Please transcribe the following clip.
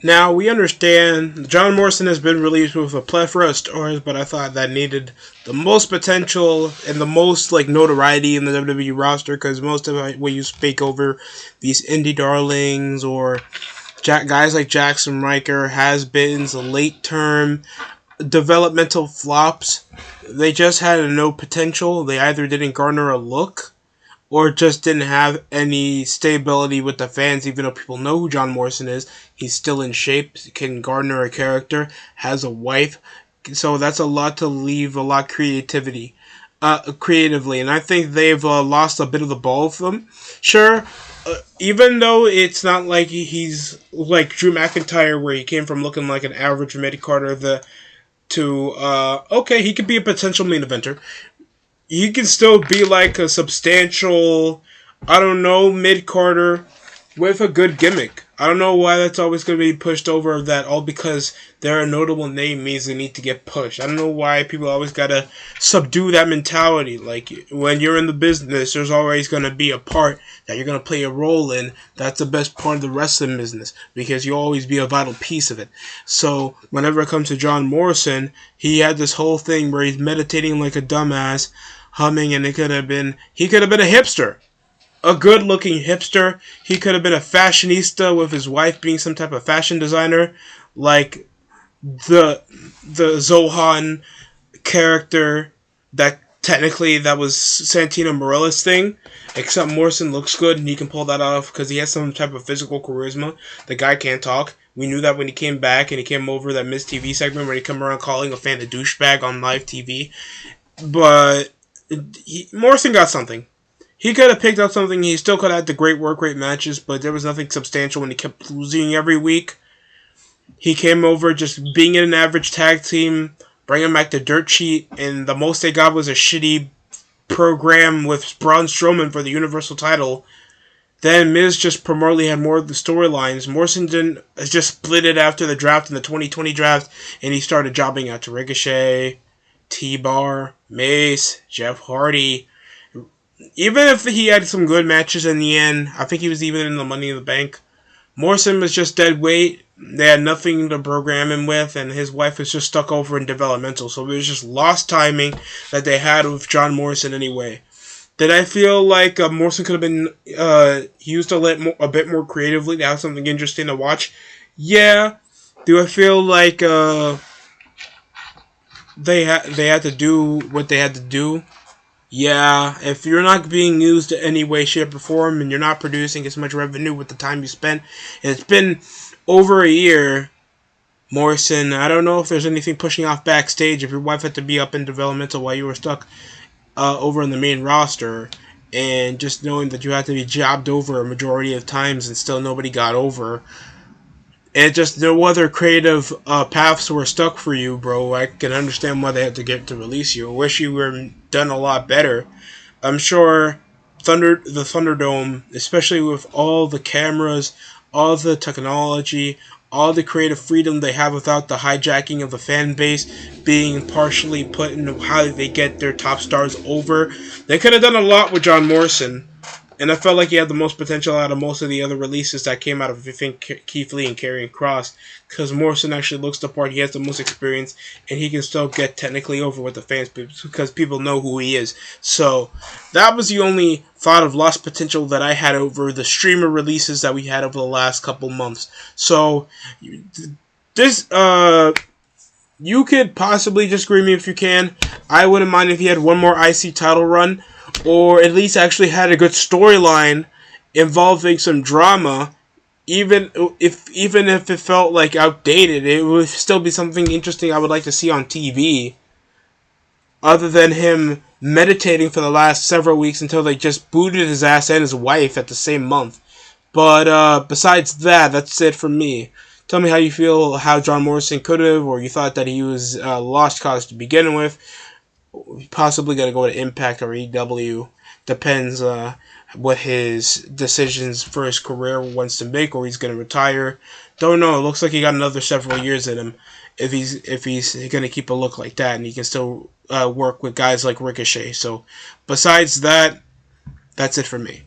Now, we understand John Morrison has been released with a plethora of stories, but I thought that needed the most potential and the most like notoriety in the WWE roster because most of it, when you speak over these indie darlings or guys like Jackson Riker, has-beens, late-term developmental flops, they just had no potential. They either didn't garner a look or just didn't have any stability with the fans, even though people know who John Morrison is. He's still in shape, can garner a character, has a wife. So that's a lot to leave a lot of creatively. And I think they've lost a bit of the ball with them. Sure, even though it's not like he's like Drew McIntyre, where he came from looking like an average mid-carder okay, he could be a potential main eventer. He can still be like a substantial, I don't know, mid-carder with a good gimmick. I don't know why that's always going to be pushed over that all because they're a notable name means they need to get pushed. I don't know why people always got to subdue that mentality. Like, when you're in the business, there's always going to be a part that you're going to play a role in. That's the best part of the wrestling business because you'll always be a vital piece of it. So, whenever it comes to John Morrison, he had this whole thing where he's meditating like a dumbass, humming, and he could have been a hipster. A good-looking hipster. He could have been a fashionista with his wife being some type of fashion designer, like the Zohan character that technically that was Santino Morella's thing, except Morrison looks good and he can pull that off because he has some type of physical charisma. The guy can't talk. We knew that when he came back and he came over that Miss TV segment where he came around calling a fan a douchebag on live TV. But Morrison got something. He could have picked up something. He still could have had the great work rate matches, but there was nothing substantial when he kept losing every week. He came over just being in an average tag team, bringing back the dirt sheet, and the most they got was a shitty program with Braun Strowman for the Universal title. Then Miz just primarily had more of the storylines. Morrison didn't just split it after the draft in the 2020 draft, and he started jobbing out to Ricochet, T-Bar, Mace, Jeff Hardy. Even if he had some good matches in the end, I think he was even in the Money in the Bank. Morrison was just dead weight. They had nothing to program him with, and his wife was just stuck over in developmental. So it was just lost timing that they had with John Morrison anyway. Did I feel like Morrison could have been used a bit more creatively to have something interesting to watch? Yeah. Do I feel like they had to do what they had to do? Yeah, if you're not being used in any way, shape, or form, and you're not producing as much revenue with the time you spent, and it's been over a year, Morrison, I don't know if there's anything pushing off backstage. If your wife had to be up in developmental while you were stuck over in the main roster, and just knowing that you had to be jobbed over a majority of times and still nobody got over, and just no other creative paths were stuck for you, bro. I can understand why they had to get to release you. I wish you were done a lot better. I'm sure the Thunderdome, especially with all the cameras, all the technology, all the creative freedom they have without the hijacking of the fan base being partially put into how they get their top stars over, they could have done a lot with John Morrison. And I felt like he had the most potential out of most of the other releases that came out of, I think, Keith Lee and Karrion Kross. Because Morrison actually looks the part. He has the most experience. And he can still get technically over with the fans because people know who he is. So, that was the only thought of lost potential that I had over the streamer releases that we had over the last couple months. So, this, you could possibly disagree with me if you can. I wouldn't mind if he had one more IC title run. Or at least actually had a good storyline involving some drama, even if it felt like outdated, it would still be something interesting I would like to see on TV. Other than him meditating for the last several weeks until they just booted his ass and his wife at the same month. But besides that, that's it for me. Tell me how you feel how John Morrison could have, or you thought that he was a lost cause to begin with. Possibly going to go to Impact or EW. Depends what his decisions for his career wants to make, or he's going to retire. Don't know. It looks like he got another several years in him if he's going to keep a look like that, and he can still work with guys like Ricochet. So, besides that, that's it for me.